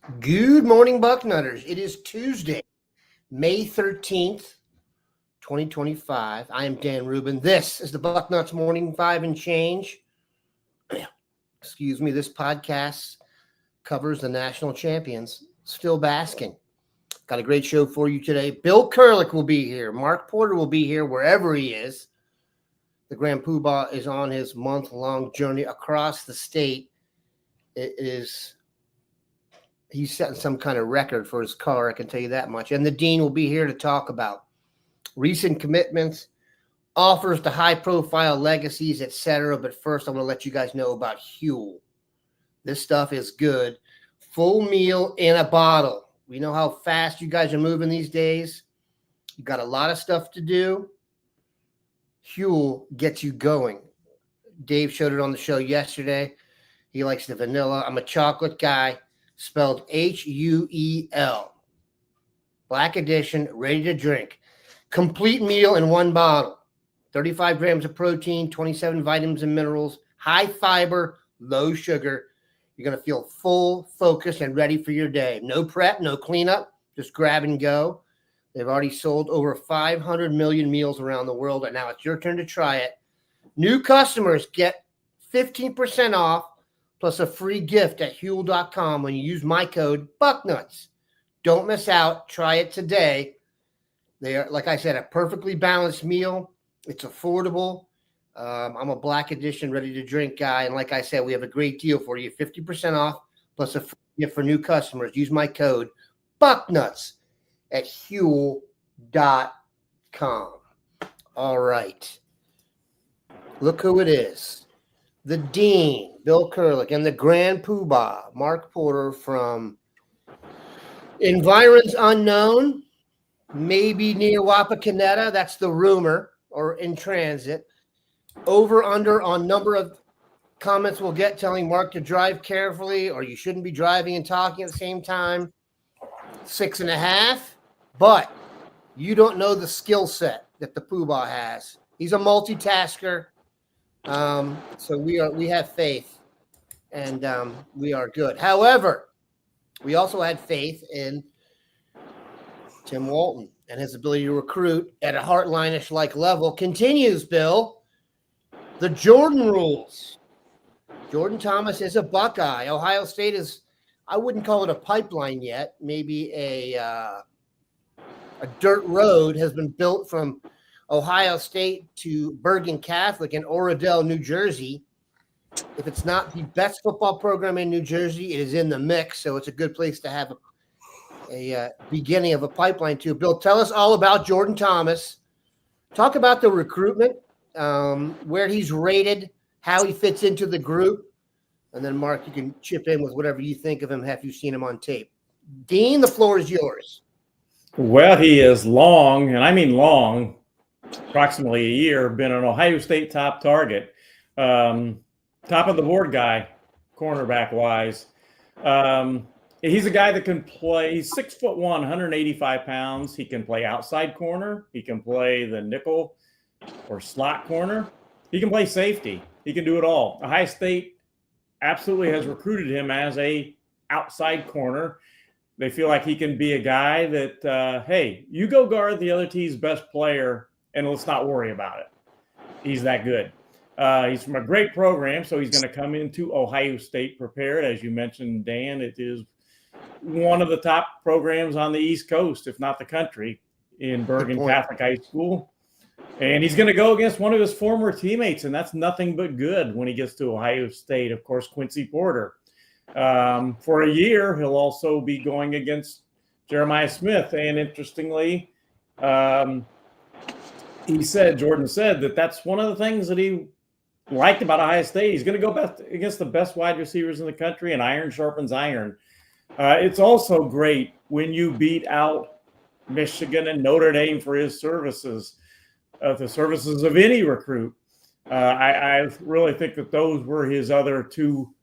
Good morning, Bucknutters. It is Tuesday, May 13th, 2025. I am Dan Rubin. This is the Bucknuts Morning 5 and Change. Excuse me. This podcast covers the national champions still basking. Got a great show for you today. Bill Kurlick will be here. Mark Porter will be here wherever he is. The Grand Poobah is on his month-long journey across the state. He's setting some kind of record for his car, I can tell you that much. And the dean will be here to talk about recent commitments, offers to high-profile legacies, etc. But first, I'm going to let you guys know about Huel. This stuff is good. Full meal in a bottle. We know how fast you guys are moving these days. You got a lot of stuff to do. Huel gets you going. Dave showed it on the show yesterday. He likes the vanilla. I'm a chocolate guy. Spelled Huel. Black edition, ready to drink. Complete meal in one bottle. 35 grams of protein, 27 vitamins and minerals, high fiber, low sugar. You're going to feel full, focused, and ready for your day. No prep, no cleanup, just grab and go. They've already sold over 500 million meals around the world, and now it's your turn to try it. New customers get 15% off plus a free gift at Huel.com when you use my code Bucknuts. Don't miss out. Try it today. They are, like I said, a perfectly balanced meal. It's affordable. I'm a black edition, ready to drink guy. And like I said, we have a great deal for you. 50% off plus a free gift for new customers. Use my code Bucknuts at Huel.com. All right. Look who it is. The Dean, Bill Kurlick, and the Grand Poobah, Mark Porter from Environs Unknown, maybe near Wapakoneta. That's the rumor, or in transit. Over, under on number of comments we'll get telling Mark to drive carefully, or you shouldn't be driving and talking at the same time. 6.5. But you don't know the skill set that the Poobah has. He's a multitasker. So we have faith, and we are good. However, we also had faith in Tim Walton and his ability to recruit at a Heartline-ish-like level. Continues, Bill. The Jordan rules. Jordan Thomas is a Buckeye. Ohio State is, I wouldn't call it a pipeline yet. Maybe a dirt road has been built from Ohio State to Bergen Catholic in Oradell, New Jersey. If it's not the best football program in New Jersey, it is in the mix. So it's a good place to have a beginning of a pipeline too. Bill, tell us all about Jordan Thomas. Talk about the recruitment, where he's rated, how he fits into the group. And then, Mark, you can chip in with whatever you think of him. Have you seen him on tape? Dean, the floor is yours. Well, he is long, and I mean long, approximately a year, been an Ohio State top target, top of the board guy, cornerback wise. He's a guy that can play. He's 6'1", 185 pounds. He can play outside corner. He can play the nickel or slot corner. He can play safety. He can do it all. Ohio State absolutely has recruited him as a outside corner. They feel like he can be a guy that, hey, you go guard the other team's best player, and let's not worry about it. He's that good. He's from a great program, so he's going to come into Ohio State prepared. As you mentioned, Dan, it is one of the top programs on the East Coast, if not the country, in Bergen Catholic High School. And he's going to go against one of his former teammates, and that's nothing but good when he gets to Ohio State, of course, Quincy Porter. For a year, he'll also be going against Jeremiah Smith. And interestingly, Jordan said that that's one of the things that he liked about Ohio State. He's going to go against the best wide receivers in the country, and iron sharpens iron. It's also great when you beat out Michigan and Notre Dame for his services, the services of any recruit. I really think that those were his other two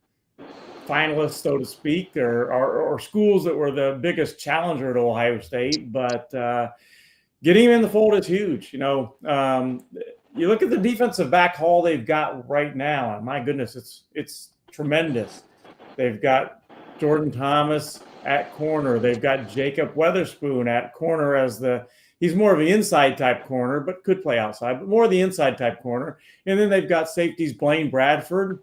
finalists, so to speak, or schools that were the biggest challenger to Ohio State. But getting him in the fold is huge. You know, you look at the defensive back haul they've got right now, and my goodness, it's tremendous. They've got Jordan Thomas, at corner. They've got Jacob Weatherspoon at corner he's more of an inside type corner, but could play outside, but more of the inside type corner. And then they've got safeties Blaine Bradford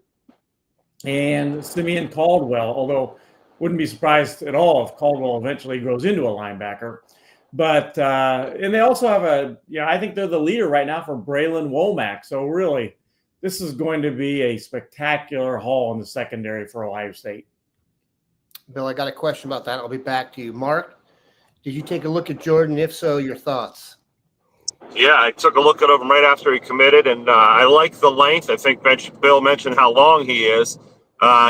and Simeon Caldwell, although wouldn't be surprised at all if Caldwell eventually grows into a linebacker. But and they also have I think they're the leader right now for Braylon Womack. So really, this is going to be a spectacular haul in the secondary for Ohio State. Bill, I got a question about that. I'll be back to you. Mark, did you take a look at Jordan? If so, your thoughts? Yeah, I took a look at him right after he committed, and I like the length. I think Bill mentioned how long he is.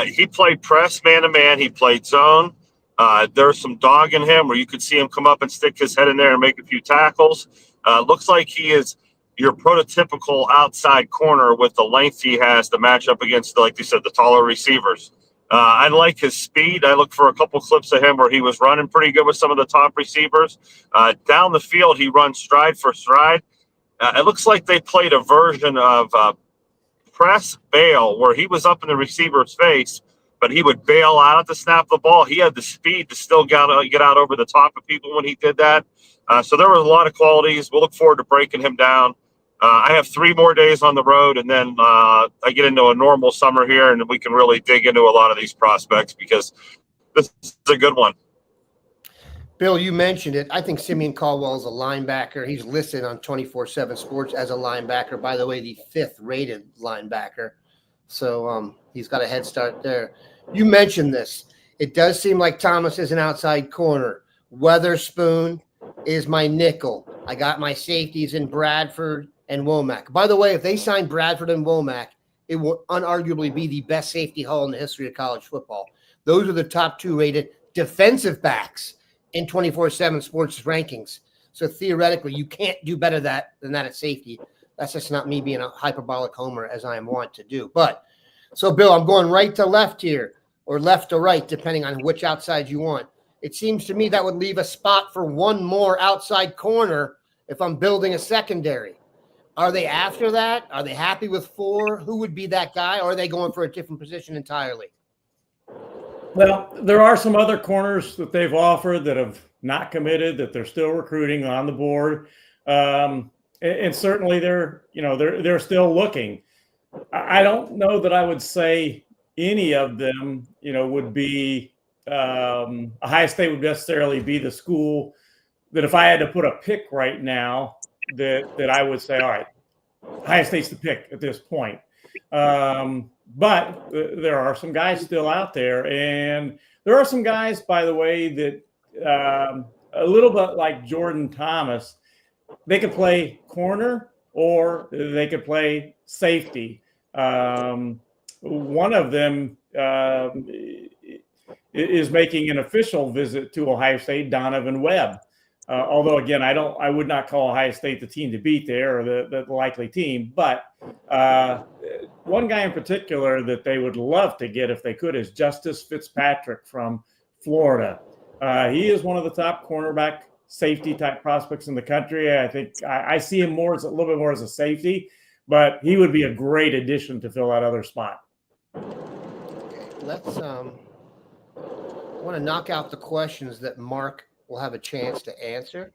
He played press man-to-man. He played zone. There's some dog in him where you could see him come up and stick his head in there and make a few tackles. Looks like he is your prototypical outside corner with the length he has to match up against, like you said, the taller receivers. I like his speed. I looked for a couple clips of him where he was running pretty good with some of the top receivers. Down the field, he runs stride for stride. It looks like they played a version of press bail where he was up in the receiver's face, but he would bail out to snap the ball. He had the speed to still get out over the top of people when he did that. So there were a lot of qualities. We'll look forward to breaking him down. I have 3 more days on the road, and then I get into a normal summer here, and we can really dig into a lot of these prospects because this is a good one. Bill, you mentioned it. I think Simeon Caldwell is a linebacker. He's listed on 24/7 Sports as a linebacker. By the way, the 5th rated linebacker. So he's got a head start there. You mentioned this. It does seem like Thomas is an outside corner. Weatherspoon is my nickel. I got my safeties in Bradford and Womack. By the way, if they sign Bradford and Womack, it will unarguably be the best safety haul in the history of college football. Those are the top 2 rated defensive backs in 24/7 Sports rankings. So theoretically, you can't do better than that at safety. That's just not me being a hyperbolic homer as I am wont to do. But so, Bill, I'm going right to left here or left to right, depending on which outside you want. It seems to me that would leave a spot for one more outside corner if I'm building a secondary. Are they after that? Are they happy with 4? Who would be that guy? Or are they going for a different position entirely? Well, there are some other corners that they've offered that have not committed, that they're still recruiting on the board. And certainly they're still looking. I don't know that I would say any of them, would be Ohio State would necessarily be the school that if I had to put a pick right now that I would say, all right, Ohio State's the pick at this point. But there are some guys still out there, and there are some guys, by the way, that a little bit like Jordan Thomas, they could play corner or they could play safety. One of them is making an official visit to Ohio State, Donovan Webb. Although, again, I would not call Ohio State the team to beat there or the likely team. But one guy in particular that they would love to get if they could is Justice Fitzpatrick from Florida. He is one of the top cornerback safety type prospects in the country. I think I see him a little bit more as a safety, but he would be a great addition to fill that other spot. Let's I want to knock out the questions that Mark will have a chance to answer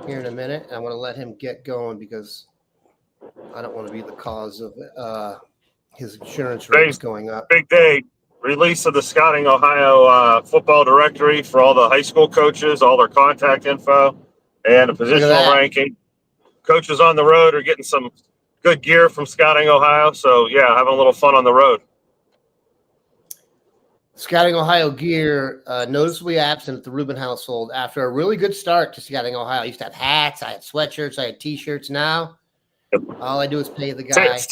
here in a minute. I want to let him get going because I don't want to be the cause of his insurance rates going up. Big day. Release of the Scouting Ohio football directory for all the high school coaches, all their contact info, and a positional ranking. Coaches on the road are getting some good gear from Scouting Ohio. So, yeah, having a little fun on the road. Scouting Ohio gear noticeably absent at the Rubin household after a really good start to Scouting Ohio. I used to have hats, I had sweatshirts, I had T-shirts. Now, all I do is pay the guy. It's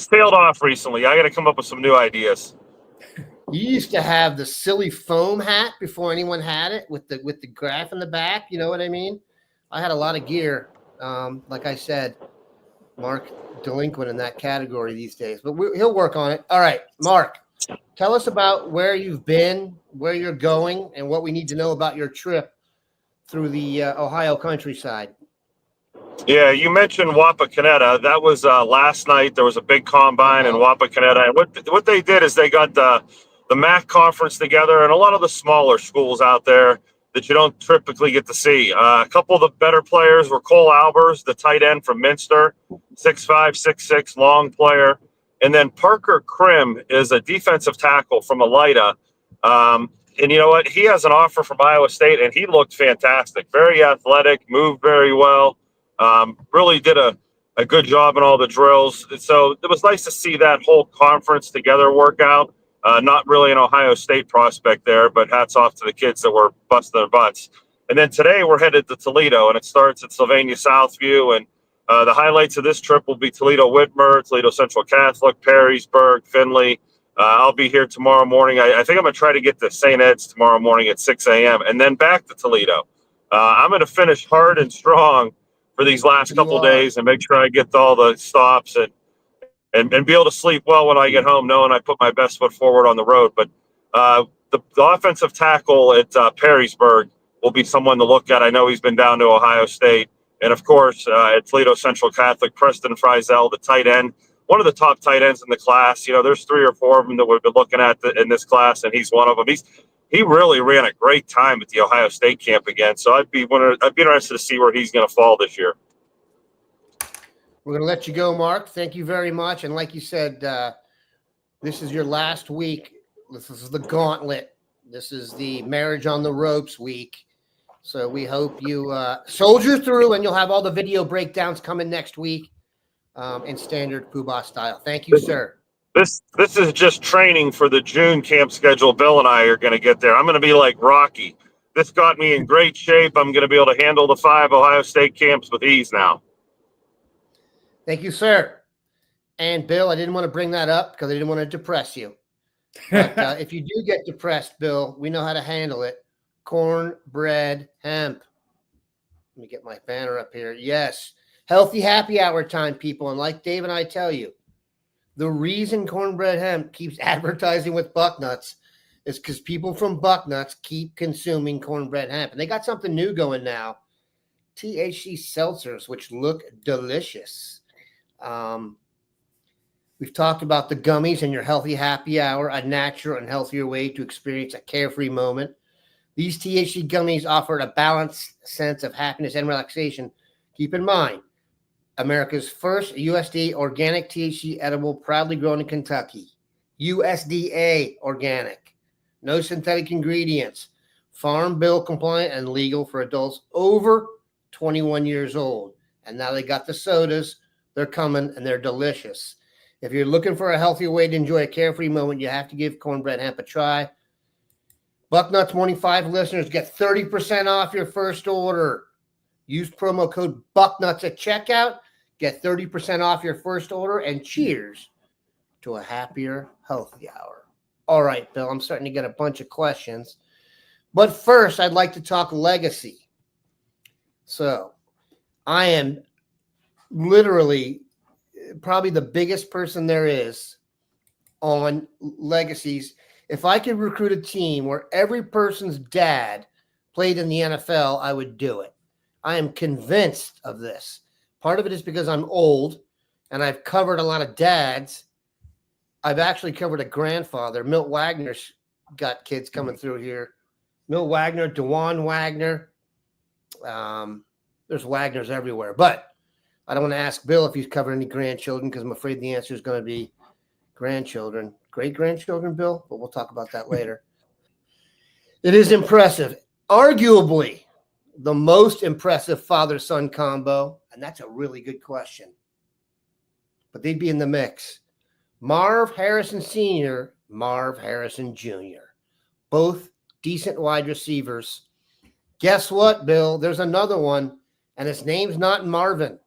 tailed off recently. I got to come up with some new ideas. You used to have the silly foam hat before anyone had it with the graph in the back. You know what I mean? I had a lot of gear. Like I said, Mark, delinquent in that category these days, but he'll work on it. All right, Mark, tell us about where you've been, where you're going, and what we need to know about your trip through the Ohio countryside. Yeah, you mentioned Wapakoneta. That was last night. There was a big combine in Wapakoneta. And what they did is they got the the MAC conference together and a lot of the smaller schools out there that you don't typically get to see. A couple of the better players were Cole Albers, the tight end from Minster, 6'5", 6'6", long player. And then Parker Krim is a defensive tackle from Elida. And you know what? He has an offer from Iowa State, and he looked fantastic. Very athletic, moved very well, really did a good job in all the drills. So it was nice to see that whole conference together work out. Not really an Ohio State prospect there, but hats off to the kids that were busting their butts. And then today we're headed to Toledo, and it starts at Sylvania Southview. And the highlights of this trip will be Toledo-Whitmer, Toledo Central Catholic, Perrysburg, Findlay. I'll be here tomorrow morning. I think I'm going to try to get to St. Ed's tomorrow morning at 6 a.m. and then back to Toledo. I'm going to finish hard and strong for these last couple days and make sure I get to all the stops and be able to sleep well when I get home, knowing I put my best foot forward on the road. But the offensive tackle at Perrysburg will be someone to look at. I know he's been down to Ohio State. And, of course, at Toledo Central Catholic, Preston Frizel, the tight end, one of the top tight ends in the class. You know, there's 3 or 4 of them that we've been looking at in this class, and he's one of them. He really ran a great time at the Ohio State camp again. So I'd be interested to see where he's going to fall this year. We're going to let you go, Mark. Thank you very much. And like you said, this is your last week. This is the gauntlet. This is the marriage on the ropes week. So we hope you soldier through, and you'll have all the video breakdowns coming next week in standard Poobah style. Thank you, sir. This is just training for the June camp schedule. Bill and I are going to get there. I'm going to be like Rocky. This got me in great shape. I'm going to be able to handle the 5 Ohio State camps with ease now. Thank you, sir. And Bill, I didn't want to bring that up because I didn't want to depress you. But if you do get depressed, Bill, we know how to handle it. Cornbread Hemp. Let me get my banner up here. Yes. Healthy happy hour time, people. And like Dave and I tell you, the reason Cornbread Hemp keeps advertising with Bucknuts is because people from Bucknuts keep consuming Cornbread Hemp. And they got something new going now. THC seltzers, which look delicious. We've talked about the gummies and your healthy happy hour, a natural and healthier way to experience a carefree moment. These THC gummies offer a balanced sense of happiness and relaxation. Keep in mind, America's first USDA organic THC edible, proudly grown in Kentucky. USDA organic. No synthetic ingredients. Farm Bill compliant and legal for adults over 21 years old. And now they got the sodas. They're coming, and they're delicious. If you're looking for a healthier way to enjoy a carefree moment, you have to give Cornbread Hemp a try. Bucknuts Morning 5 listeners get 30% off your first order. Use promo code Bucknuts at checkout. Get 30% off your first order, and cheers to a happier, healthy hour. All right, Bill, I'm starting to get a bunch of questions. But first, I'd like to talk legacy. So I am literally probably the biggest person there is on legacies. If I could recruit a team where every person's dad played in the NFL, I would do it. I am convinced of this. Part of it is because I'm old and I've covered a lot of dads. I've actually covered a grandfather. Milt Wagner's got kids coming through here. Milt Wagner, DeJuan Wagner. There's Wagners everywhere. But I don't want to ask Bill if he's covered any grandchildren because I'm afraid the answer is going to be grandchildren. Great-grandchildren, Bill? But we'll talk about that later. It is impressive. Arguably the most impressive father-son combo, and that's a really good question. But they'd be in the mix. Marv Harrison Sr., Marv Harrison Jr. Both decent wide receivers. Guess what, Bill? There's another one, and his name's not Marvin.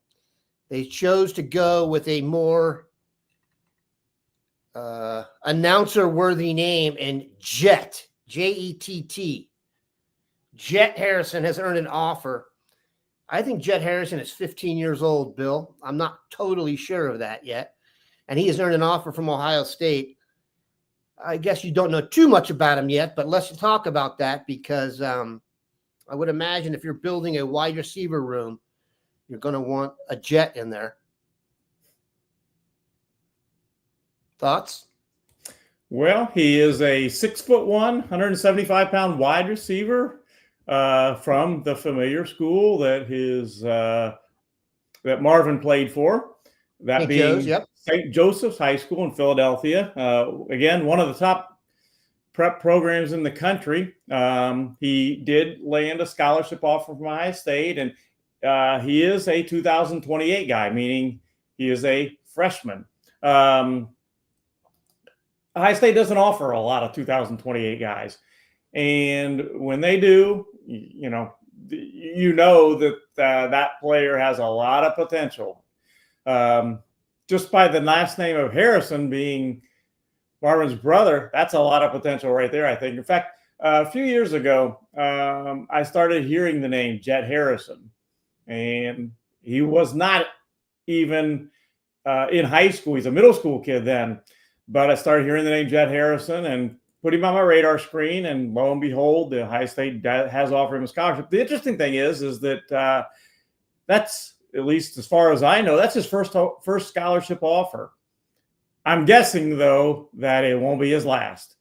They chose to go with a more announcer-worthy name in Jet, J-E-T-T. Jet Harrison has earned an offer. I think Jet Harrison is 15 years old, Bill. I'm not totally sure of that yet. And he has earned an offer from Ohio State. I guess you don't know too much about him yet, but let's talk about that because I would imagine if you're building a wide receiver room, you're going to want a Jet in there. Thoughts? Well, he is a 6'1", 175-pound wide receiver from the familiar school that that Marvin played for. That St. being Joe's, yep. St. Joseph's High School in Philadelphia. Again, one of the top prep programs in the country. He did land a scholarship offer from Ohio State, and he is a 2028 guy, meaning he is a freshman. Ohio State doesn't offer a lot of 2028 guys. And when they do, you know that that player has a lot of potential. Just by the last name of Harrison being Marvin's brother, that's a lot of potential right there, I think. In fact, a few years ago, I started hearing the name Jet Harrison. And he was not even in high school. He's a middle school kid then. But I started hearing the name Jet Harrison and put him on my radar screen. And lo and behold, the Ohio State has offered him a scholarship. The interesting thing is that that's, at least as far as I know, that's his first scholarship offer. I'm guessing, though, that it won't be his last.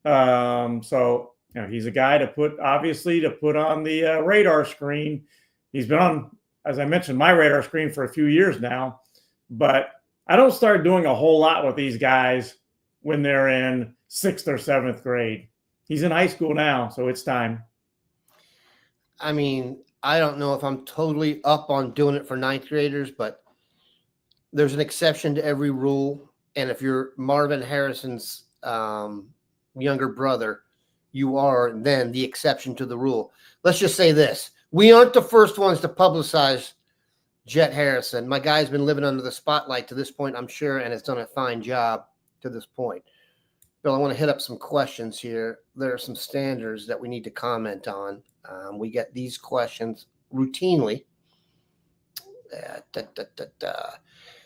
So he's a guy to put on the radar screen. He's been on, as I mentioned, my radar screen for a few years now. But I don't start doing a whole lot with these guys when they're in 6th or 7th grade. He's in high school now, so it's time. I mean, I don't know if I'm totally up on doing it for 9th graders, but there's an exception to every rule. And if you're Marvin Harrison's younger brother, you are then the exception to the rule. Let's just say this. We aren't the first ones to publicize Jet Harrison. My guy's been living under the spotlight to this point, I'm sure, and has done a fine job to this point. Bill, I want to hit up some questions here. There are some standards that we need to comment on. We get these questions routinely.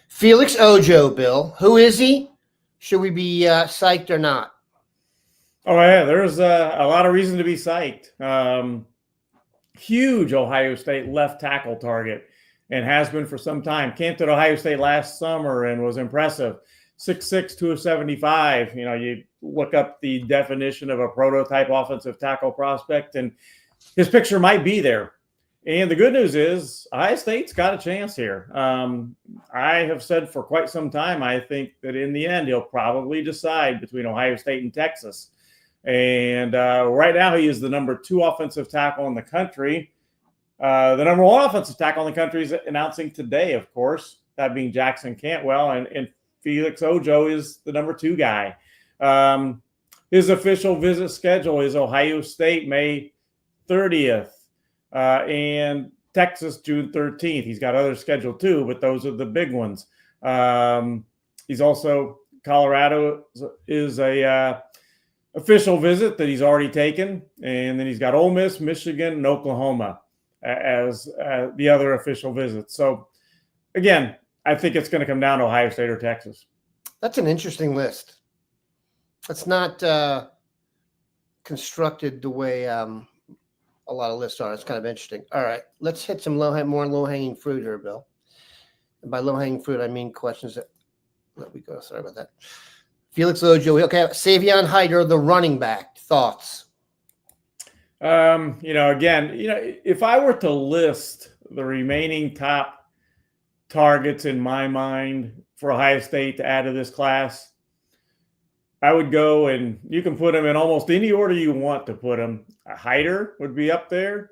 Felix Ojo, Bill. Who is he? Should we be psyched or not? Oh, yeah, there's a lot of reason to be psyched. Huge Ohio State left tackle target and has been for some time. Came to Ohio State last summer and was impressive. 6'6", 275. You look up the definition of a prototype offensive tackle prospect, and his picture might be there. And the good news is Ohio State's got a chance here. I have said for quite some time, I think that in the end, he'll probably decide between Ohio State and Texas. And right now, he is the number 2 offensive tackle in the country. The number 1 offensive tackle in the country is announcing today, of course, that being Jackson Cantwell. And Felix Ojo is the number 2 guy. His official visit schedule is Ohio State May 30th and Texas June 13th. He's got others scheduled too, but those are the big ones. He's also, Colorado is a official visit that he's already taken. And then he's got Ole Miss, Michigan, and Oklahoma as the other official visits. So again, I think it's going to come down to Ohio State or Texas. That's an interesting list. It's not constructed the way a lot of lists are. It's kind of interesting. All right, let's hit some more low-hanging fruit here, Bill. And by low-hanging fruit, I mean questions that let me go. Sorry about that. Felix Ojo. Okay, Savion Hyder, the running back. Thoughts? Again, if I were to list the remaining top targets in my mind for Ohio State to add to this class, I would go, and you can put them in almost any order you want to put them. Hyder would be up there.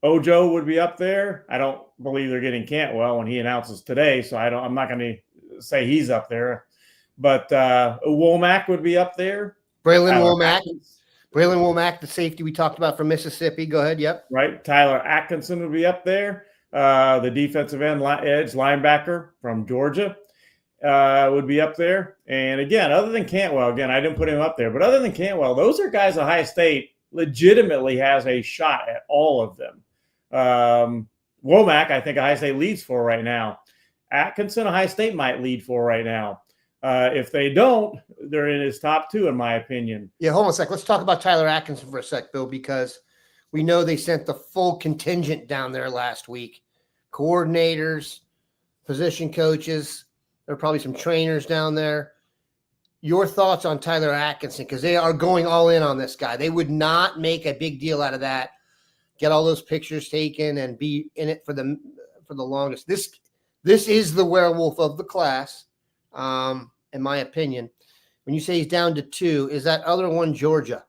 Ojo would be up there. I don't believe they're getting Cantwell when he announces today, so I'm not going to say he's up there. But Womack would be up there. Braylon Womack, the safety we talked about from Mississippi. Go ahead. Yep. Right. Tyler Atkinson would be up there. The defensive end edge linebacker from Georgia would be up there. And again, other than Cantwell, I didn't put him up there, but other than Cantwell, those are guys Ohio State legitimately has a shot at all of them. Womack, I think Ohio State leads for right now. Atkinson, Ohio State might lead for right now. If they don't, they're in his top 2, in my opinion. Yeah, hold on a sec. Let's talk about Tyler Atkinson for a sec, Bill, because we know they sent the full contingent down there last week. Coordinators, position coaches. There are probably some trainers down there. your thoughts on Tyler Atkinson, because they are going all in on this guy. They would not make a big deal out of that, get all those pictures taken and be in it for the longest. This is the werewolf of the class, in my opinion. When you say he's down to 2, is that other one Georgia?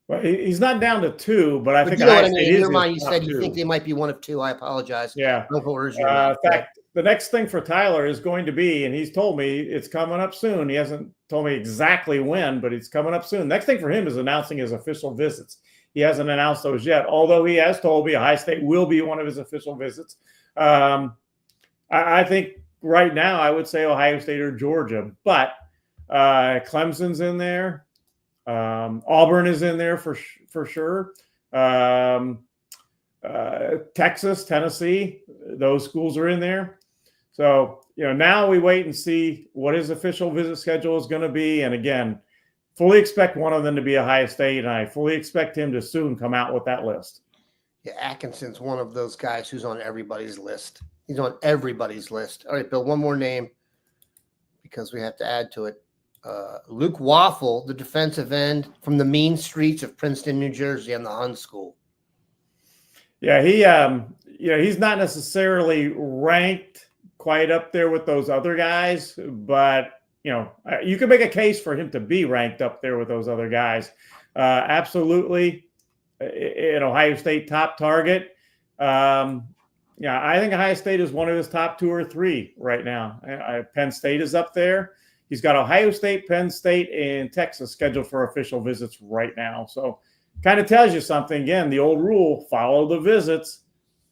Well, he's not down to 2, but I think you know what I mean. In is your mind, you his said top you 2. think they might be one of 2. I apologize. Yeah. No words. In fact, the next thing for Tyler is going to be, and he's told me it's coming up soon. He hasn't told me exactly when, but it's coming up soon. Next thing for him is announcing his official visits. He hasn't announced those yet, although he has told me Ohio State will be one of his official visits. I think right now I would say Ohio State or Georgia, but Clemson's in there. Auburn is in there for sure. Texas, Tennessee, those schools are in there. So, now we wait and see what his official visit schedule is going to be. And again, fully expect one of them to be Ohio State, and I fully expect him to soon come out with that list. Yeah, Atkinson's one of those guys who's on everybody's list. He's on everybody's list. All right, Bill, one more name because we have to add to it. Luke Waffle, the defensive end from the mean streets of Princeton, New Jersey, and the Hun School. Yeah, he's not necessarily ranked quite up there with those other guys, but you can make a case for him to be ranked up there with those other guys. Absolutely, an Ohio State top target. I think Ohio State is one of his top 2 or 3 right now. Penn State is up there. He's got Ohio State, Penn State, and Texas scheduled for official visits right now. So kind of tells you something. Again, the old rule, follow the visits.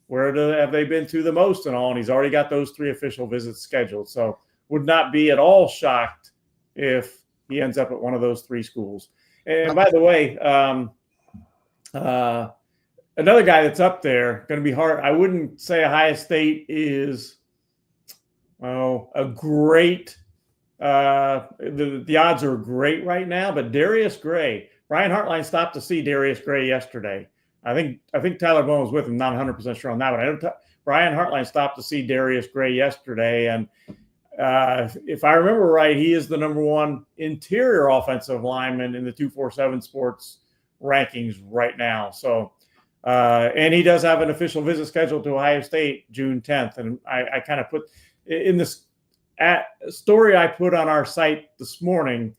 Where have they been to the most and all? And he's already got those 3 official visits scheduled. So would not be at all shocked if he ends up at one of those 3 schools. And by the way, another guy that's up there, going to be hard. I wouldn't say Ohio State is a great the odds are great right now, but Darius Gray, Brian Hartline stopped to see Darius Gray yesterday. I think Tyler Bowen was with him, not 100% sure on that, but I know Brian Hartline stopped to see Darius Gray yesterday, and if I remember right, he is the number 1 interior offensive lineman in the 247 Sports rankings right now. So, and he does have an official visit scheduled to Ohio State June 10th, and I kind of put in this story I put on our site this morning.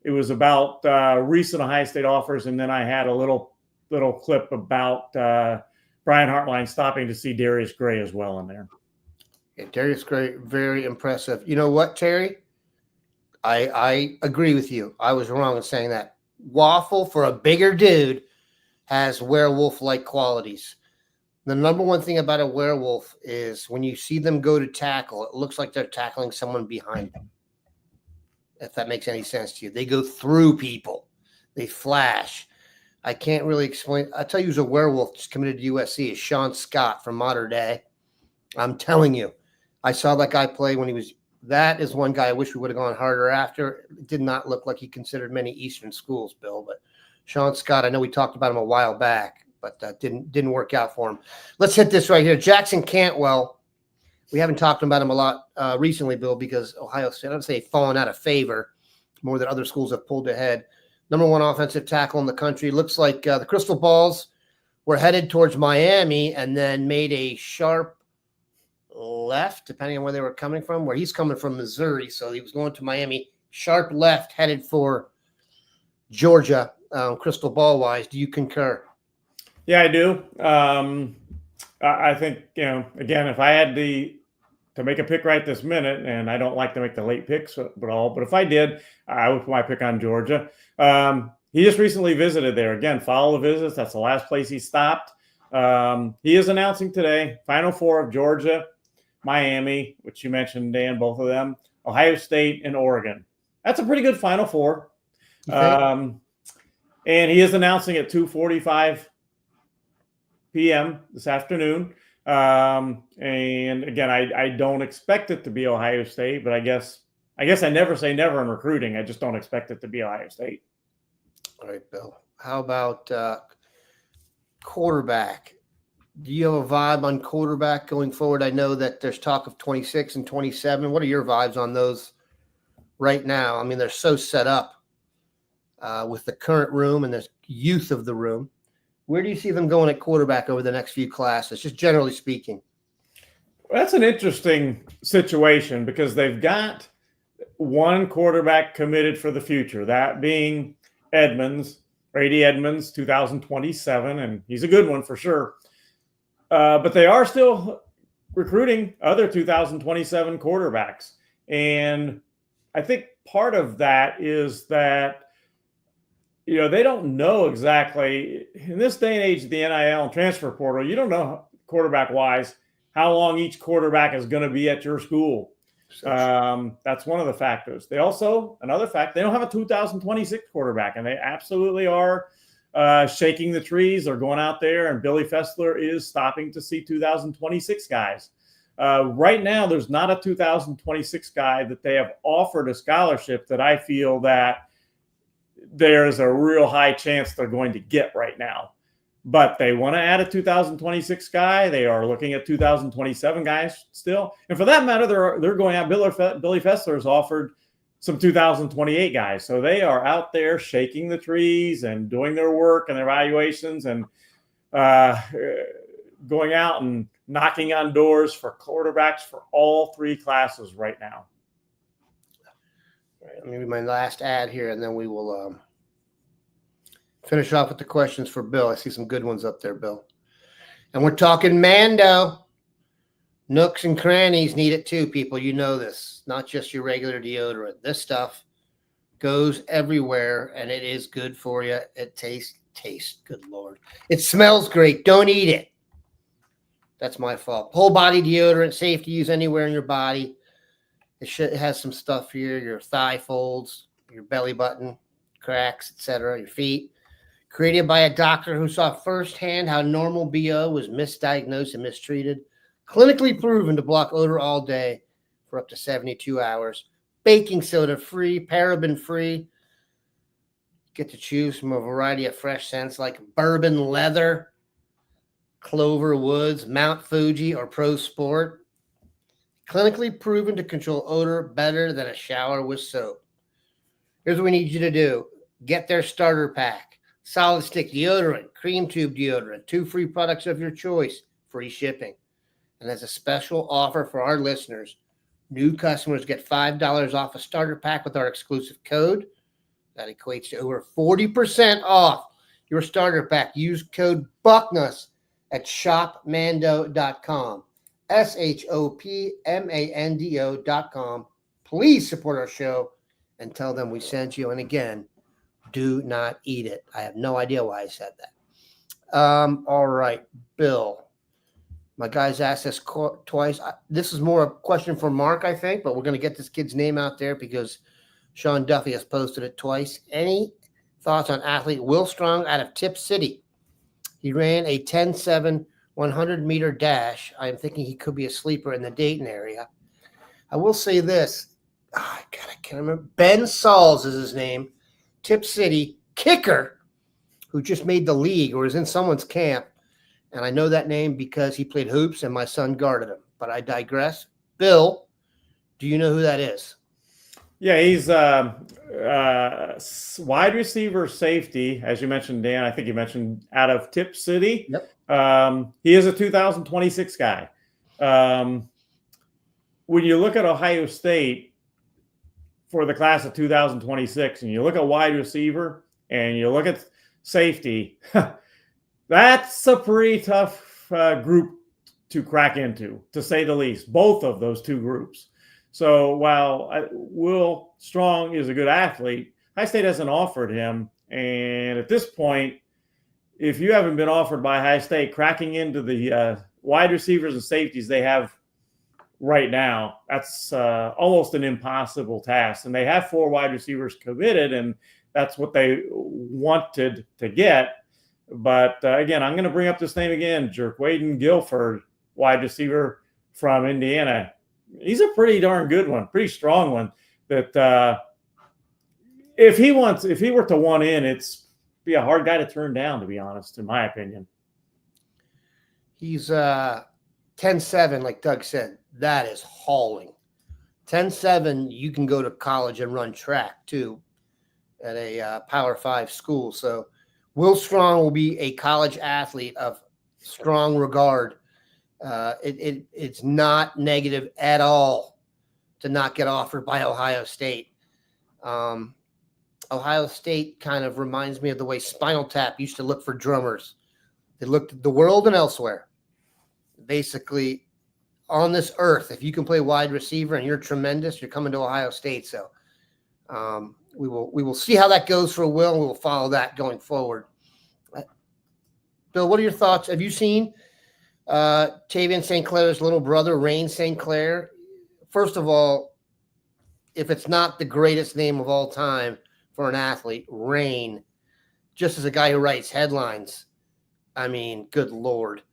It was about recent Ohio State offers, and then I had a little clip about Brian Hartline stopping to see Darius Gray as well in there. Yeah, Darius Gray, very impressive. You know what, Terry? I agree with you. I was wrong in saying that. Waffle, for a bigger dude, has werewolf-like qualities. The number one thing about a werewolf is when you see them go to tackle, it looks like they're tackling someone behind them. If that makes any sense to you. They go through people. They flash. I can't really explain. I'll tell you who's a werewolf just committed to USC is Sean Scott from Modern Day. I'm telling you. I saw that guy play when he was – that is one guy I wish we would have gone harder after. It did not look like he considered many Eastern schools, Bill. But Sean Scott, I know we talked about him a while back. But that didn't work out for him. Let's hit this right here. Jackson Cantwell. We haven't talked about him a lot recently, Bill, because Ohio State, I don't say fallen out of favor more than other schools have pulled ahead. Number 1 offensive tackle in the country. Looks like the Crystal Balls were headed towards Miami and then made a sharp left, depending on where they were coming from, where he's coming from Missouri. So he was going to Miami. Sharp left, headed for Georgia, crystal ball wise. Do you concur? Yeah, I do. I think, again, if I had to make a pick right this minute, and I don't like to make the late picks at all, but if I did, I would put my pick on Georgia. He just recently visited there. Again, follow the visits. That's the last place he stopped. He is announcing today, Final 4 of Georgia, Miami, which you mentioned, Dan, both of them, Ohio State, and Oregon. That's a pretty good Final 4. And he is announcing at 2:45 p.m. this afternoon. And again, I don't expect it to be Ohio State, but I guess I never say never in recruiting. I just don't expect it to be Ohio State. All right, Bill. How about quarterback? Do you have a vibe on quarterback going forward? I know that there's talk of 26 and 27. What are your vibes on those right now. I mean, they're so set up with the current room and the youth of the room. Where do you see them going at quarterback over the next few classes, just generally speaking? That's an interesting situation because they've got one quarterback committed for the future, that being Edmonds, Brady Edmonds, 2027, and he's a good one for sure. But they are still recruiting other 2027 quarterbacks. And I think part of that is that, they don't know exactly in this day and age, the NIL and transfer portal, you don't know quarterback wise how long each quarterback is going to be at your school. That's one of the factors. Another fact, they don't have a 2026 quarterback, and they absolutely are shaking the trees. They're going out there, and Billy Fessler is stopping to see 2026 guys. Right now, there's not a 2026 guy that they have offered a scholarship that I feel that there's a real high chance they're going to get right now. But they want to add a 2026 guy. They are looking at 2027 guys still. And for that matter, they're going out. Billy Fessler has offered some 2028 guys. So they are out there shaking the trees and doing their work and their evaluations and going out and knocking on doors for quarterbacks for all three classes right now. All right, maybe my last ad here, and then we will finish off with the questions for Bill. I see some good ones up there, Bill. And we're talking Mando. Nooks and crannies need it too, people. You know this. Not just your regular deodorant. This stuff goes everywhere, and it is good for you. It tastes, good Lord. It smells great. Don't eat it. That's my fault. Whole body deodorant, safe to use anywhere in your body. It has some stuff here, your thigh folds, your belly button, cracks, etc., your feet. Created by a doctor who saw firsthand how normal BO was misdiagnosed and mistreated. Clinically proven to block odor all day for up to 72 hours. Baking soda free, paraben free. Get to choose from a variety of fresh scents like bourbon leather, Clover Woods, Mount Fuji, or Pro Sport. Clinically proven to control odor better than a shower with soap. Here's what we need you to do. Get their starter pack. Solid stick deodorant, cream tube deodorant, 2 free products of your choice, free shipping. And as a special offer for our listeners, new customers get $5 off a starter pack with our exclusive code. That equates to over 40% off your starter pack. Use code Bucknuts at shopmando.com. shopmando.com. Please support our show and tell them we sent you. And again, do not eat it. I have no idea why I said that. All right, Bill. My guys asked this twice. This is more a question for Mark, I think, but we're going to get this kid's name out there because Sean Duffy has posted it twice. Any thoughts on athlete Will Strong out of Tip City? He ran a 10.7 100-meter dash. I'm thinking he could be a sleeper in the Dayton area. I will say this. I can't remember. Ben Sauls is his name. Tip City kicker who just made the league or is in someone's camp. And I know that name because he played hoops and my son guarded him. But I digress. Bill, do you know who that is? Yeah, he's wide receiver safety, as you mentioned, Dan. I think you mentioned out of Tip City. Yep. He is a 2026 guy. When you look at Ohio State for the class of 2026, and you look at wide receiver and you look at safety, that's a pretty tough group to crack into, to say the least, both of those two groups. So while Will Strong is a good athlete, Ohio State hasn't offered him. And at this point, if you haven't been offered by Ohio State, cracking into the wide receivers and safeties they have right now, that's almost an impossible task. And they have 4 wide receivers committed, and that's what they wanted to get. But again, I'm going to bring up this name again, Jerquaden Guilford, wide receiver from Indiana. He's a pretty darn good one, pretty strong one. That if he were to want in, it's be a hard guy to turn down, to be honest, in my opinion. He's 10.7, like Doug said. That is hauling. 10.7, you can go to college and run track too at a Power 5 school. So Will Strong will be a college athlete of strong regard. It's not negative at all to not get offered by Ohio State. Ohio State kind of reminds me of the way Spinal Tap used to look for drummers. They looked at the world and elsewhere. Basically, on this earth, if you can play wide receiver and you're tremendous, you're coming to Ohio State. So we will see how that goes for Will, and we will follow that going forward. Bill, what are your thoughts? Have you seen Tavian St. Clair's little brother, Rain St. Clair? First of all, if it's not the greatest name of all time for an athlete, Rain, just as a guy who writes headlines, I mean, good Lord.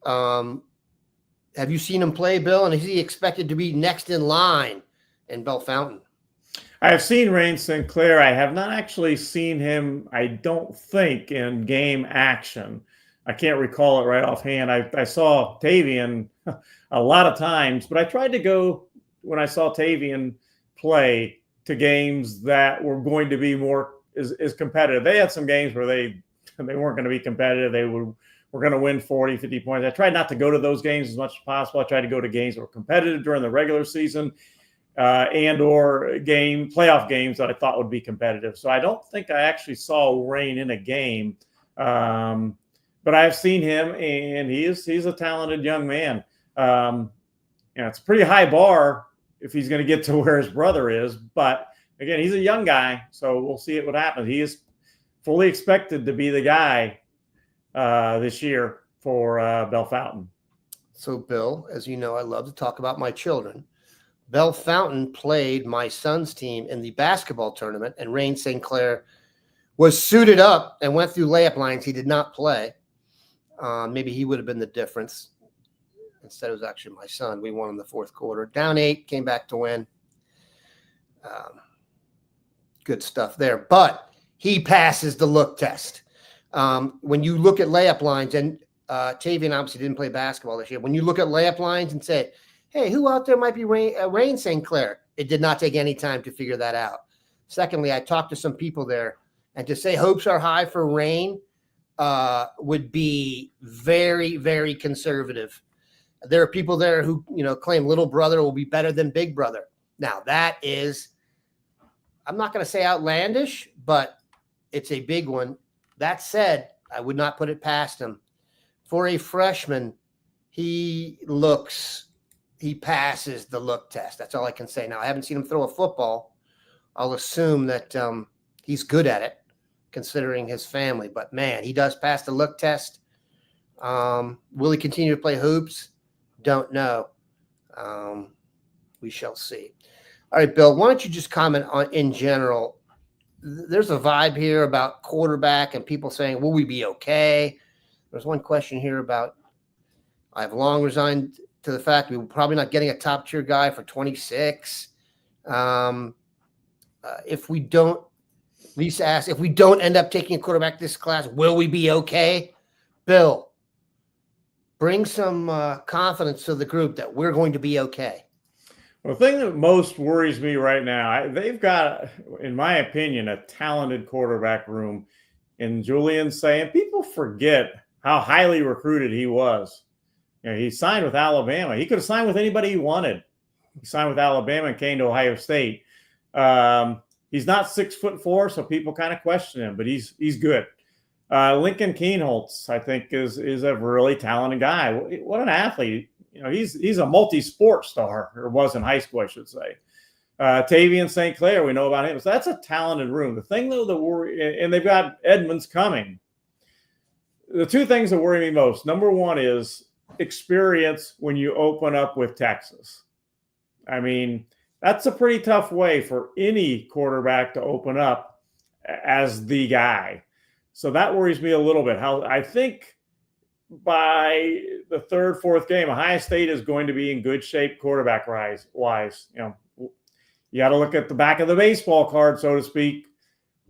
Have you seen him play, Bill? And is he expected to be next in line in Bellefontaine? I have seen Rain St. Clair. I have not actually seen him, I don't think, in game action. I can't recall it right offhand. I saw Tavian a lot of times, but I tried to go, when I saw Tavian play, to games that were going to be more is competitive. They had some games where they weren't going to be competitive. They were going to win 40, 50 points. I tried not to go to those games as much as possible. I tried to go to games that were competitive during the regular season and or playoff games that I thought would be competitive. So I don't think I actually saw Rain in a game, but I've seen him, and he's a talented young man. It's a pretty high bar if he's going to get to where his brother is. But again, he's a young guy, so we'll see what happens. He is fully expected to be the guy this year for Bellefontaine. So, Bill, as you know, I love to talk about my children. Bellefontaine played my son's team in the basketball tournament, and Rain St. Clair was suited up and went through layup lines. He did not play. Maybe he would have been the difference. Instead, it was actually my son. We won in the fourth quarter. Down 8, came back to win. Good stuff there. But he passes the look test. When you look at layup lines, and Tavian obviously didn't play basketball this year. When you look at layup lines and say, hey, who out there might be Rain St. Clair? It did not take any time to figure that out. Secondly, I talked to some people there, and to say hopes are high for Rain would be very, very conservative. There are people there who, claim little brother will be better than big brother. Now, that is, I'm not going to say outlandish, but it's a big one. That said, I would not put it past him. For a freshman, he passes the look test. That's all I can say. Now, I haven't seen him throw a football. I'll assume that he's good at it, considering his family. But, man, he does pass the look test. Will he continue to play hoops? Don't know. We shall see. All right, Bill, why don't you just comment on, in general, there's a vibe here about quarterback and people saying, will we be okay? There's one question here about, I've long resigned to the fact we're probably not getting a top tier guy for 26. If we don't, Lisa asks, if we don't end up taking a quarterback this class, will we be okay? Bill, bring some confidence to the group that we're going to be okay. Well, the thing that most worries me right now, they've got, in my opinion, a talented quarterback room in Julian saying. People forget how highly recruited he was. He signed with Alabama. He could have signed with anybody he wanted. He signed with Alabama and came to Ohio State. He's not 6'4", so people kind of question him, but he's good. Lincoln Kienholz, I think, is a really talented guy. What an athlete! He's a multi-sport star, or was in high school, I should say. Tavian St. Clair, we know about him. So that's a talented room. The thing, though, that worry, and they've got Edmonds coming. The two things that worry me most: number one is experience when you open up with Texas. I mean, that's a pretty tough way for any quarterback to open up as the guy. So that worries me a little bit. How I think by the third, fourth game, Ohio State is going to be in good shape quarterback wise. You got to look at the back of the baseball card, so to speak.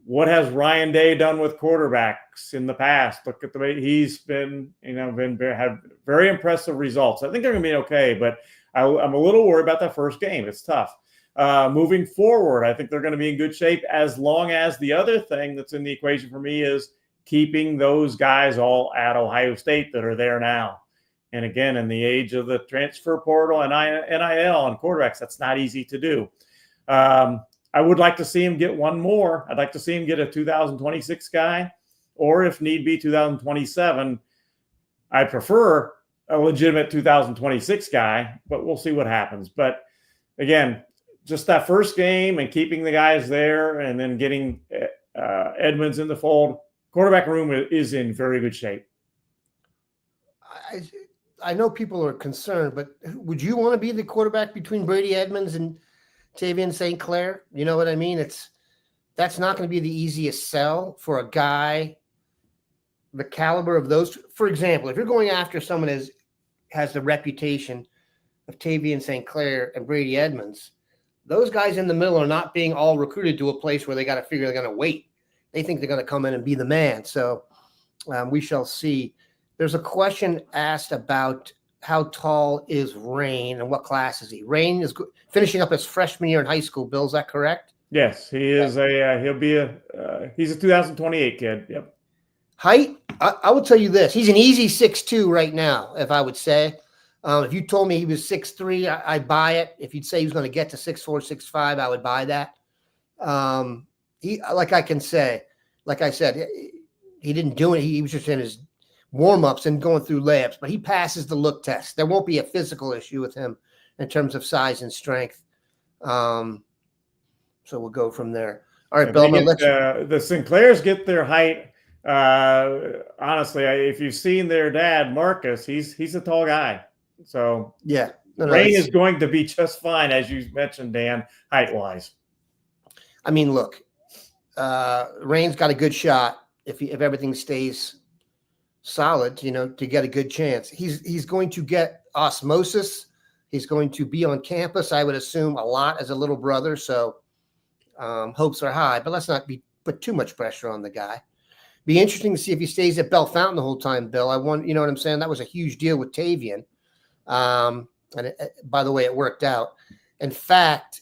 what has Ryan Day done with quarterbacks in the past? Look at the way he's been, had very impressive results. I think they're going to be okay, but I'm a little worried about that first game. It's tough. Moving forward, I think they're going to be in good shape, as long as the other thing that's in the equation for me is keeping those guys all at Ohio State that are there now. And again, in the age of the transfer portal and NIL and quarterbacks, that's not easy to do. I would like to see him get one more. I'd like to see him get a 2026 guy, or if need be, 2027. I prefer a legitimate 2026 guy, but we'll see what happens. But again, just that first game and keeping the guys there and then getting Edmonds in the fold, quarterback room is in very good shape. I know people are concerned, but would you want to be the quarterback between Brady Edmonds and Tavian St. Clair? You know what I mean? That's not going to be the easiest sell for a guy the caliber of those. For example, if you're going after someone who has the reputation of Tavian St. Clair and Brady Edmonds, those guys in the middle are not being all recruited to a place where they got to figure they're going to wait. They think they're going to come in and be the man. So we shall see. There's a question asked about how tall is Rain and what class is he? Rain is finishing up his freshman year in high school. Bill, is that correct? Yes, he is he's a 2028 kid. Yep. Height, I will tell you this. He's an easy 6'2" right now, if I would say. If you told me he was 6'3", I'd buy it. If you'd say he was going to get to 6'4", 6'5", I would buy that. Like I said, he didn't do it. He was just in his warm-ups and going through layups, but he passes the look test. There won't be a physical issue with him in terms of size and strength. So we'll go from there. All right, Bill, I'm going to let you. The Sinclairs get their height. Honestly, if you've seen their dad, Marcus, he's a tall guy. So yeah, Rain is going to be just fine, as you mentioned, Dan, height-wise. I mean, look, Rain's got a good shot if everything stays solid, to get a good chance. He's going to get osmosis. He's going to be on campus, I would assume, a lot as a little brother. So hopes are high, but let's not put too much pressure on the guy. Be interesting to see if he stays at Bell Fountain the whole time, Bill. You know what I'm saying? That was a huge deal with Tavian. And by the way, it worked out. In fact,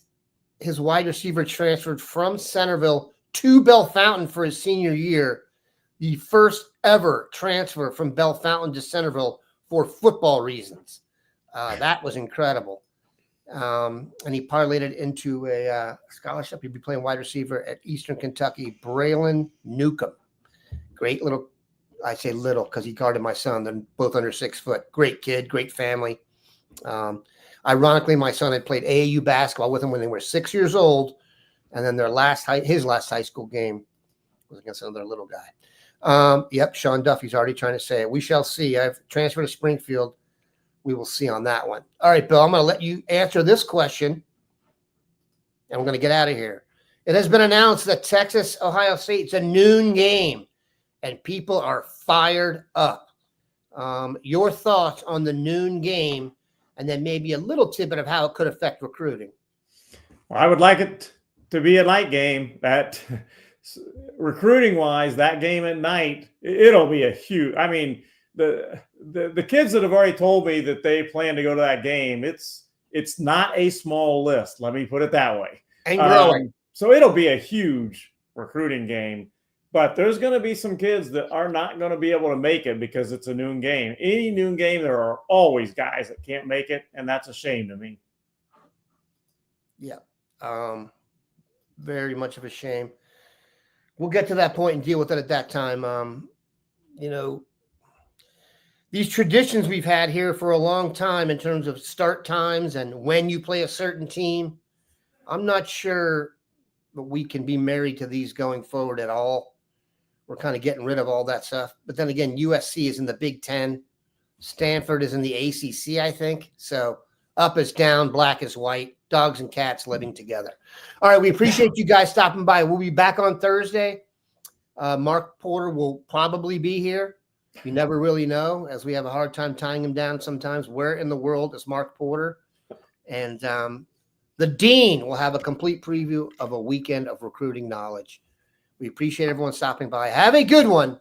his wide receiver transferred from Centerville to Bell Fountain for his senior year, the first ever transfer from Bell Fountain to Centerville for football reasons. That was incredible. And he parlayed it into a scholarship. He'd be playing wide receiver at Eastern Kentucky, Braylon Newcomb. Great little, I say little because he guarded my son. They're both under 6 foot. Great kid, great family. Ironically, my son had played AAU basketball with him when they were 6 years old. And then his last high school game was against another little guy. Yep, Sean Duffy's already trying to say it. We shall see. I've transferred to Springfield. We will see on that one. All right, Bill, I'm going to let you answer this question, and we're going to get out of here. It has been announced that Texas-Ohio State is a noon game, and people are fired up. Your thoughts on the noon game, and then maybe a little tidbit of how it could affect recruiting. Well, I would like it to be a night game. That recruiting-wise, that game at night, it'll be a huge. I mean, the kids that have already told me that they plan to go to that game, it's not a small list. Let me put it that way. And growing. So it'll be a huge recruiting game. But there's going to be some kids that are not going to be able to make it because it's a noon game. Any noon game, there are always guys that can't make it, and that's a shame to me. Yeah, very much of a shame. We'll get to that point and deal with it at that time. These traditions we've had here for a long time in terms of start times and when you play a certain team, I'm not sure that we can be married to these going forward at all. We're kind of getting rid of all that stuff. But then again, USC is in the Big Ten. Stanford is in the ACC, I think. So up is down, black is white, dogs and cats living together. All right, we appreciate you guys stopping by. We'll be back on Thursday. Mark Porter will probably be here. You never really know, as we have a hard time tying him down sometimes. Where in the world is Mark Porter? And the dean will have a complete preview of a weekend of recruiting knowledge. We We appreciate everyone stopping by. Have a good one.